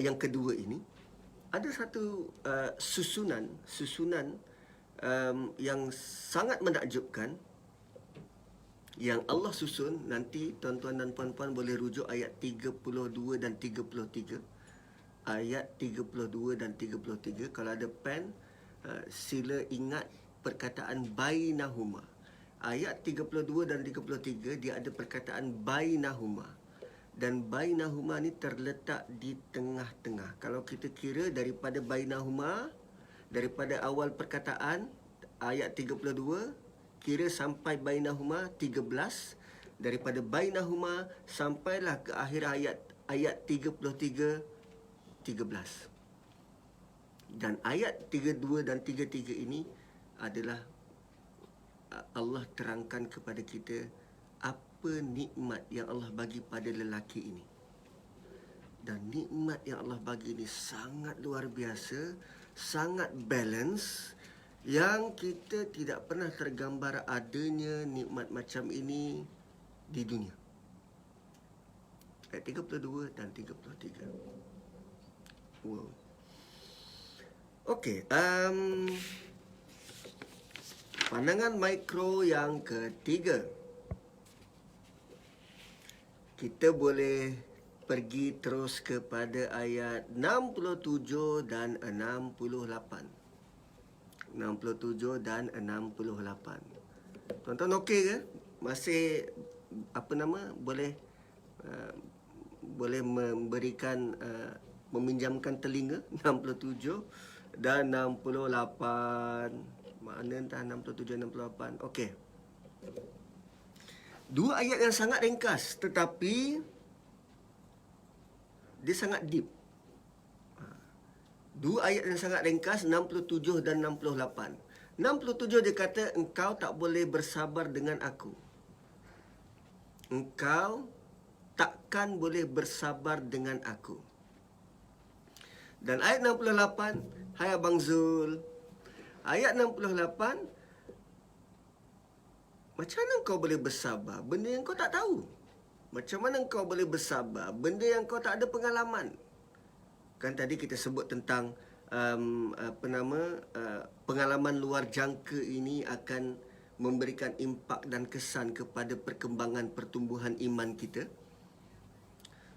yang kedua ini, ada satu susunan yang sangat menakjubkan yang Allah susun. Nanti tuan-tuan dan puan-puan boleh rujuk ayat 32 dan 33. Ayat 32 dan 33. Kalau ada pen, sila ingat perkataan bainahuma. Ayat 32 dan 33 dia ada perkataan bainahuma. Dan bainahuma ni terletak di tengah-tengah. Kalau kita kira daripada bainahuma, daripada awal perkataan ayat 32, kira sampai bainahuma 13. Daripada bainahuma sampailah ke akhir ayat 33, 13. Dan ayat 32 dan 33 ini adalah Allah terangkan kepada kita apa nikmat yang Allah bagi pada lelaki ini. Dan nikmat yang Allah bagi ini sangat luar biasa, sangat balance, yang kita tidak pernah tergambar adanya nikmat macam ini di dunia. Ayat 32 dan 33. Wow. Okey, pandangan mikro yang ketiga. Kita boleh pergi terus kepada ayat 67 dan 68. 67 dan 68. Tuan-tuan okey ke? Masih boleh memberikan meminjamkan telinga 67 dan 68. Mana entah 67 dan 68. Okey. Dua ayat yang sangat ringkas tetapi dia sangat deep. Dua ayat yang sangat ringkas, 67 dan 68. 67 dia kata, engkau tak boleh bersabar dengan aku. Engkau takkan boleh bersabar dengan aku. Dan ayat 68, hai Abang Zul. Ayat 68, macam mana kau boleh bersabar benda yang kau tak tahu? Macam mana kau boleh bersabar benda yang kau tak ada pengalaman? Kan tadi kita sebut tentang pengalaman luar jangka ini akan memberikan impak dan kesan kepada perkembangan pertumbuhan iman kita.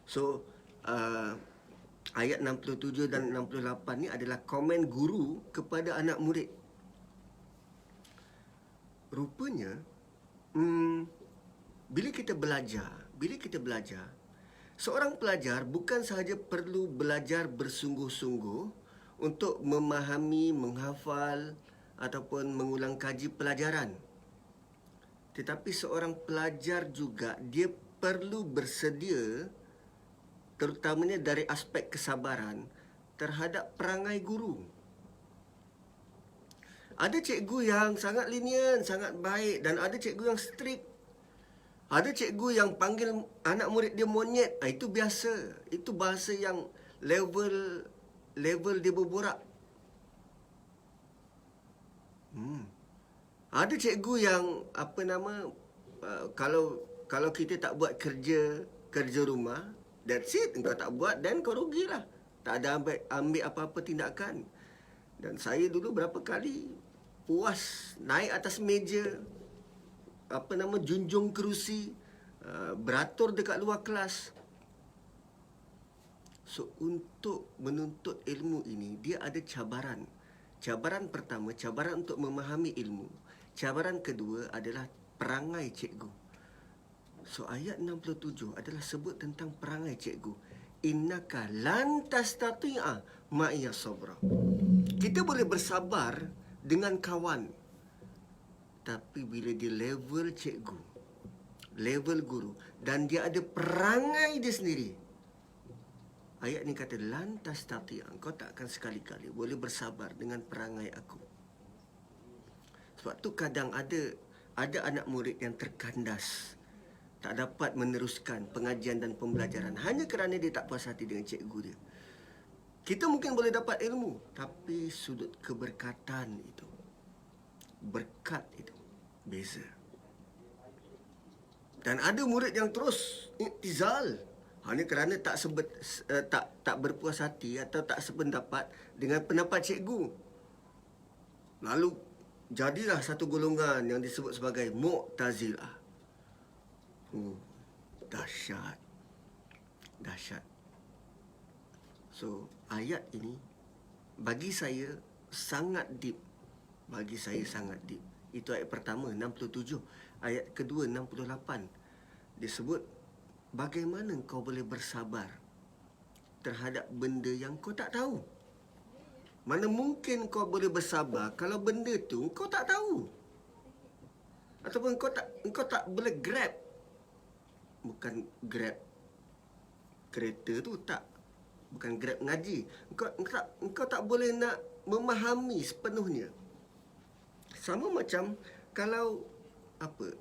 So, ayat 67 dan 68 ni adalah komen guru kepada anak murid. Rupanya, bila kita belajar, seorang pelajar bukan sahaja perlu belajar bersungguh-sungguh untuk memahami, menghafal ataupun mengulang kaji pelajaran. Tetapi seorang pelajar juga dia perlu bersedia, terutamanya dari aspek kesabaran terhadap perangai guru. Ada cikgu yang sangat lenient, sangat baik, dan ada cikgu yang strict. Ada cikgu yang panggil anak murid dia monyet. Itu biasa. Itu bahasa yang level dia berborak. Ada cikgu yang kalau kita tak buat kerja rumah, that's it. Engkau tak buat, then kau rugilah. Tak ada ambil apa-apa tindakan. Dan saya dulu berapa kali puas naik atas meja, junjung kerusi, beratur dekat luar kelas. So, untuk menuntut ilmu ini, dia ada cabaran. Cabaran pertama, cabaran untuk memahami ilmu. Cabaran kedua adalah perangai cikgu. So, ayat 67 adalah sebut tentang perangai cikgu. innaka lan tastati'a ma'iya sabra. Kita boleh bersabar dengan kawan, tapi bila dia level cikgu, level guru, dan dia ada perangai dia sendiri, ayat ni kata lan tastati'a, kau tak akan sekali-kali boleh bersabar dengan perangai aku. Sebab tu kadang ada anak murid yang terkandas, tak dapat meneruskan pengajian dan pembelajaran hanya kerana dia tak puas hati dengan cikgu dia. Kita mungkin boleh dapat ilmu, tapi sudut keberkatan itu, berkat itu beza. Dan ada murid yang terus iktizal hanya kerana tak berpuas hati atau tak sependapat dengan pendapat cikgu. Lalu jadilah satu golongan yang disebut sebagai Mu'tazilah. Dahsyat. Dahsyat. So, ayat ini bagi saya sangat deep. Bagi saya sangat deep. Itu ayat pertama, 67. Ayat kedua, 68. Dia sebut, bagaimana kau boleh bersabar terhadap benda yang kau tak tahu? Mana mungkin kau boleh bersabar kalau benda tu kau tak tahu? Ataupun kau tak boleh grab. Bukan grab kereta tu, tak. Bukan grab ngaji. Engkau tak boleh nak memahami sepenuhnya. Sama macam kalau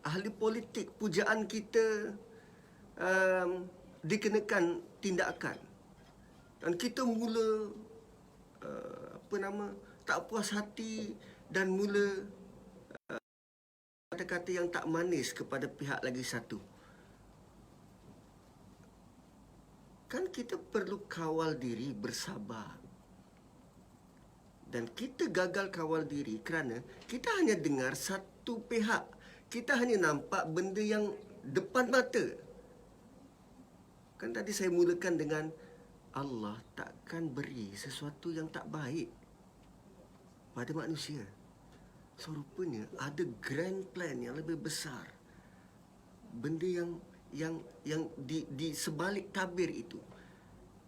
ahli politik pujaan kita dikenakan tindakan dan kita mula tak puas hati dan mula kata-kata yang tak manis kepada pihak lagi satu. Kan kita perlu kawal diri, bersabar. Dan kita gagal kawal diri kerana kita hanya dengar satu pihak. Kita hanya nampak benda yang depan mata. Kan tadi saya mulakan dengan Allah takkan beri sesuatu yang tak baik pada manusia. So, rupanya ada grand plan yang lebih besar. Benda yang di sebalik tabir itu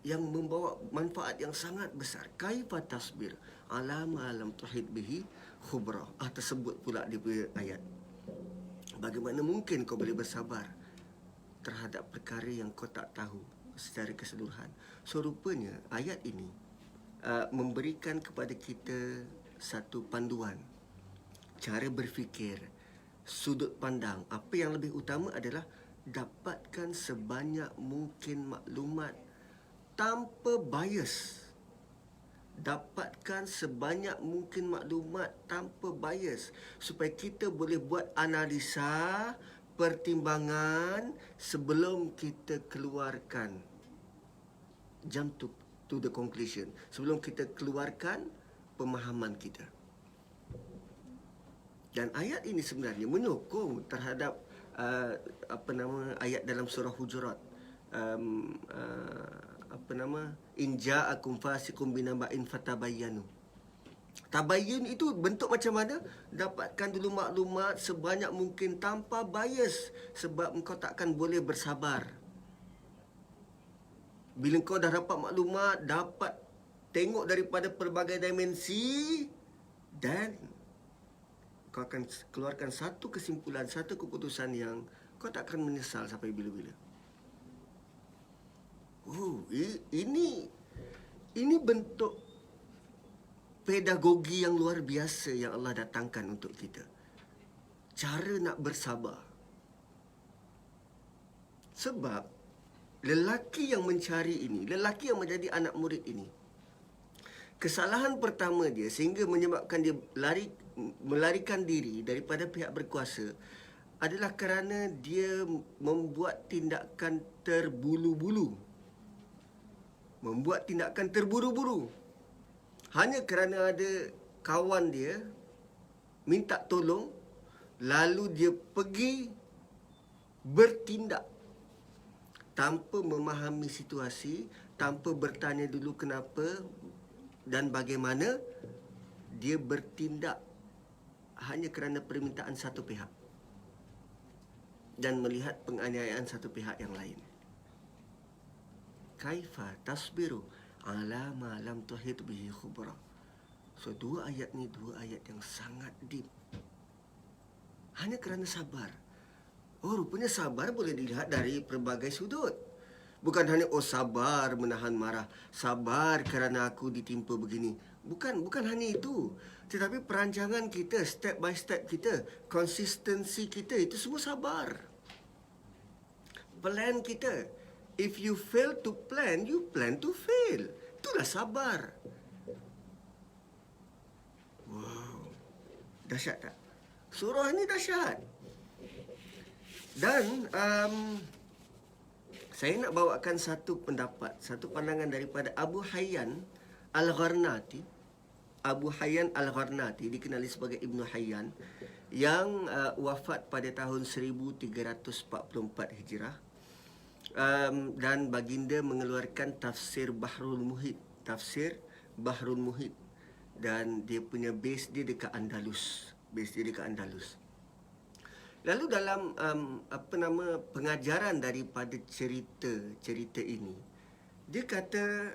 yang membawa manfaat yang sangat besar. Kaifa tasbir ala ma lam tuhid bihi khubra. Tersebut pula di ayat. Bagaimana mungkin kau boleh bersabar terhadap perkara yang kau tak tahu secara keseluruhan? So, rupanya ayat ini memberikan kepada kita satu panduan, cara berfikir, sudut pandang. Apa yang lebih utama adalah dapatkan sebanyak mungkin maklumat tanpa bias. Dapatkan sebanyak mungkin maklumat tanpa bias supaya kita boleh buat analisa, pertimbangan sebelum kita keluarkan jump to the conclusion, sebelum kita keluarkan pemahaman kita. Dan ayat ini sebenarnya menyokong terhadap ayat dalam surah Hujurat, in ja'akum fasiqun binaba'in fatabayyanu. Tabayyun itu bentuk macam mana? Dapatkan dulu maklumat sebanyak mungkin tanpa bias, sebab engkau takkan boleh bersabar. Bila engkau dah dapat maklumat, dapat tengok daripada pelbagai dimensi, dan kau akan keluarkan satu kesimpulan, satu keputusan yang kau tak akan menyesal sampai bila-bila. Ini bentuk pedagogi yang luar biasa yang Allah datangkan untuk kita. Cara nak bersabar. Sebab lelaki yang mencari ini, lelaki yang menjadi anak murid ini, kesalahan pertama dia sehingga menyebabkan dia melarikan diri daripada pihak berkuasa adalah kerana dia membuat tindakan terbulu-bulu. Membuat tindakan terburu-buru. Hanya kerana ada kawan dia minta tolong, lalu dia pergi bertindak tanpa memahami situasi, tanpa bertanya dulu kenapa dan bagaimana. Dia bertindak hanya kerana permintaan satu pihak dan melihat penganiayaan satu pihak yang lain. kaifa tasbiru ala ma lam tuhit bihi khubra. So dua ayat ni dua ayat yang sangat deep. Hanya kerana sabar. Oh, rupanya sabar boleh dilihat dari pelbagai sudut. Bukan hanya sabar menahan marah, sabar kerana aku ditimpa begini. Bukan hanya itu. Tetapi perancangan kita, step by step kita, konsistensi kita, itu semua sabar. Plan kita. If you fail to plan, you plan to fail. Itulah sabar. Wow. Dahsyat tak? Surah ni dahsyat. Dan saya nak bawakan satu pendapat, satu pandangan daripada Abu Hayyan Al-Gharnati. Abu Hayyan Al-Gharnati dikenali sebagai Ibnu Hayyan, yang wafat pada tahun 1344 Hijrah. Dan baginda mengeluarkan tafsir Bahrul Muhit. Tafsir Bahrul Muhit. Dan dia punya base dia dekat Andalus. Lalu dalam pengajaran daripada cerita ini, dia kata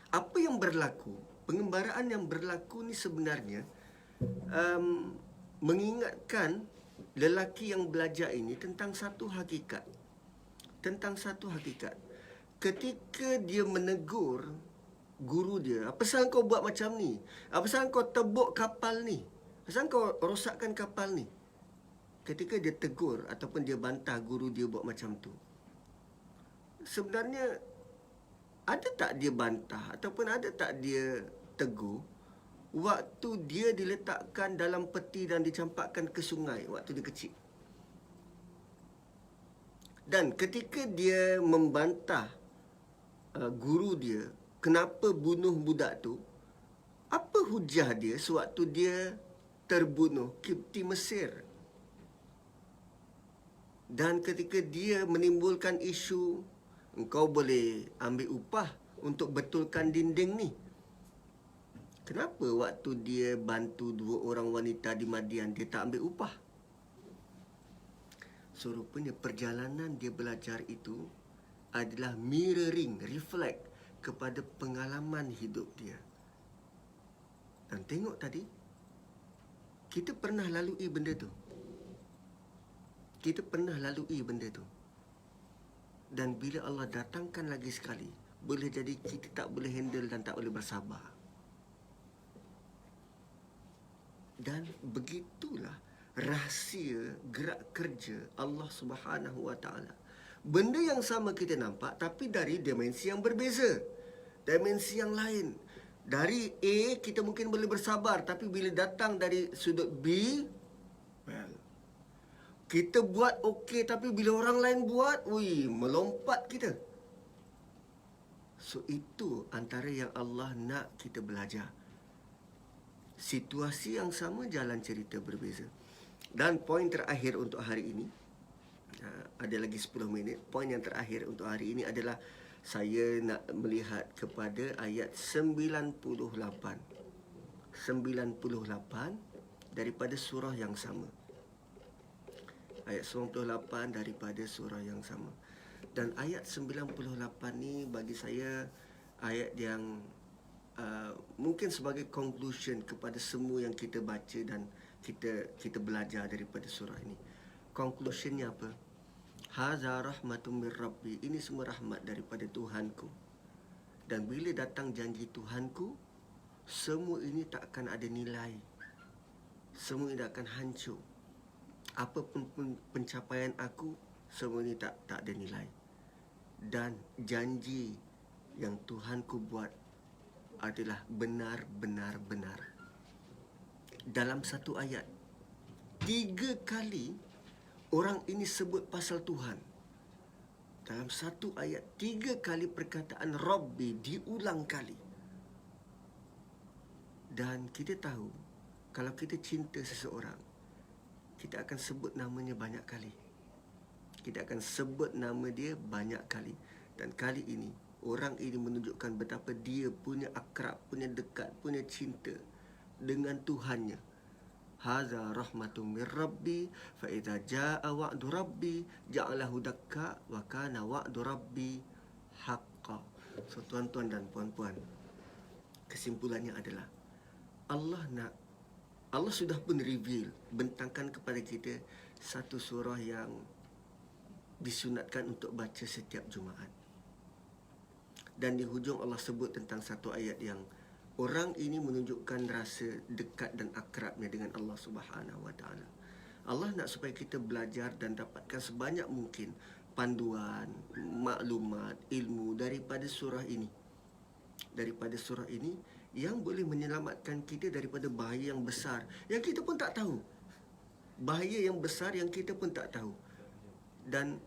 apa yang berlaku, pengembaraan yang berlaku ni sebenarnya mengingatkan lelaki yang belajar ini tentang satu hakikat. Ketika dia menegur guru dia, apa pasal kau buat macam ni? Apa pasal kau tebuk kapal ni? Apa pasal kau rosakkan kapal ni? Ketika dia tegur ataupun dia bantah guru dia buat macam tu, sebenarnya ada tak dia bantah ataupun ada tak dia tegur waktu dia diletakkan dalam peti dan dicampakkan ke sungai waktu dia kecil? Dan ketika dia membantah guru dia kenapa bunuh budak tu, apa hujah dia sewaktu dia terbunuh Kipti Mesir? Dan ketika dia menimbulkan isu, engkau boleh ambil upah untuk betulkan dinding ni. Kenapa waktu dia bantu dua orang wanita di Madian, dia tak ambil upah? So, rupanya perjalanan dia belajar itu adalah mirroring, reflect kepada pengalaman hidup dia. Dan tengok tadi, kita pernah lalui benda tu. Dan bila Allah datangkan lagi sekali, boleh jadi kita tak boleh handle dan tak boleh bersabar. Dan begitulah rahsia gerak kerja Allah Subhanahu Wa Taala. Benda yang sama kita nampak, tapi dari dimensi yang berbeza, dimensi yang lain. Dari A kita mungkin boleh bersabar, tapi bila datang dari sudut B, kita buat okey, tapi bila orang lain buat, melompat kita. So, itu antara yang Allah nak kita belajar. Situasi yang sama, jalan cerita berbeza. Dan poin terakhir untuk hari ini, ada lagi 10 minit. Poin yang terakhir untuk hari ini adalah saya nak melihat kepada ayat 98. 98 daripada surah yang sama. Ayat 98 daripada surah yang sama. Dan ayat 98 ni bagi saya ayat yang mungkin sebagai conclusion kepada semua yang kita baca dan kita belajar daripada surah ini. Conclusionnya apa? Haza rahmatum mir rabbi. Ini semua rahmat daripada Tuhanku. Dan bila datang janji Tuhanku, semua ini tak akan ada nilai. Semua ini akan hancur. Apapun pencapaian aku, semua ini tak ada nilai. Dan janji yang Tuhanku buat adalah benar. Dalam satu ayat, 3 kali orang ini sebut pasal Tuhan. Dalam satu ayat, 3 kali perkataan Rabbi diulang kali. Dan kita tahu, kalau kita cinta seseorang, kita akan sebut namanya banyak kali. Kita akan sebut nama dia banyak kali. Dan kali ini, orang ini menunjukkan betapa dia punya akrab, punya dekat, punya cinta dengan Tuhannya. Haza rahmatum mir rabbi fa idza jaa wa'du rabbi ja'alahu dakka wa kana wa'du rabbi So tuan-tuan dan puan-puan, kesimpulannya adalah Allah sudah pun reveal, bentangkan kepada kita satu surah yang disunatkan untuk baca setiap Jumaat. Dan di hujung Allah sebut tentang satu ayat yang orang ini menunjukkan rasa dekat dan akrabnya dengan Allah Subhanahu Wa Taala. Allah nak supaya kita belajar dan dapatkan sebanyak mungkin panduan, maklumat, ilmu daripada surah ini. Daripada surah ini yang boleh menyelamatkan kita daripada bahaya yang besar yang kita pun tak tahu. Bahaya yang besar yang kita pun tak tahu. Dan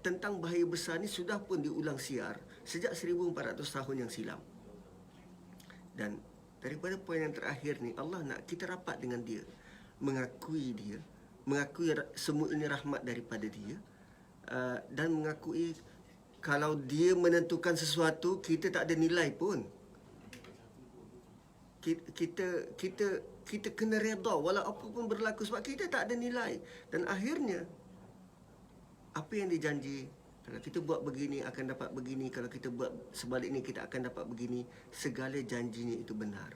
tentang bahaya besar ni sudah pun diulang siar sejak 1400 tahun yang silam. Dan daripada poin yang terakhir ni, Allah nak kita rapat dengan dia, mengakui dia, mengakui semua ini rahmat daripada dia, dan mengakui kalau dia menentukan sesuatu, kita tak ada nilai pun. Kita kena redha walau apa pun berlaku sebab kita tak ada nilai. Dan akhirnya apa yang dijanji, kalau kita buat begini akan dapat begini, kalau kita buat sebaliknya kita akan dapat begini, segala janjinya itu benar.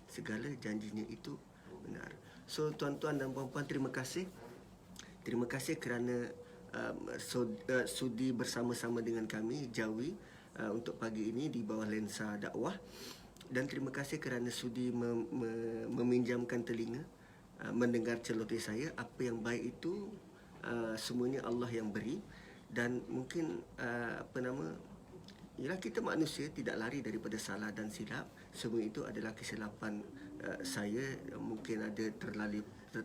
Segala janjinya itu benar. So tuan-tuan dan puan-puan, terima kasih. Terima kasih kerana sudi bersama-sama dengan kami Jawi untuk pagi ini di bawah lensa dakwah. Dan terima kasih kerana sudi meminjamkan telinga mendengar celoteh saya. Apa yang baik itu semuanya Allah yang beri. Dan mungkin ialah kita manusia tidak lari daripada salah dan silap. Semua itu adalah kesilapan saya. Mungkin ada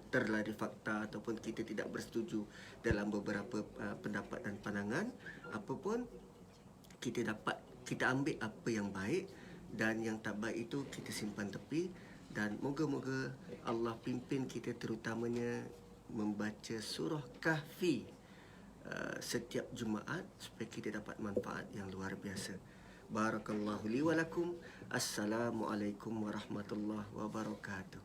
terlari fakta ataupun kita tidak bersetuju dalam beberapa pendapat dan pandangan. Apapun, kita ambil apa yang baik, dan yang tak baik itu kita simpan tepi. Dan moga-moga Allah pimpin kita terutamanya membaca surah Kahfi setiap Jumaat supaya kita dapat manfaat yang luar biasa. Barakallahu li wa lakum. Assalamualaikum warahmatullahi wabarakatuh.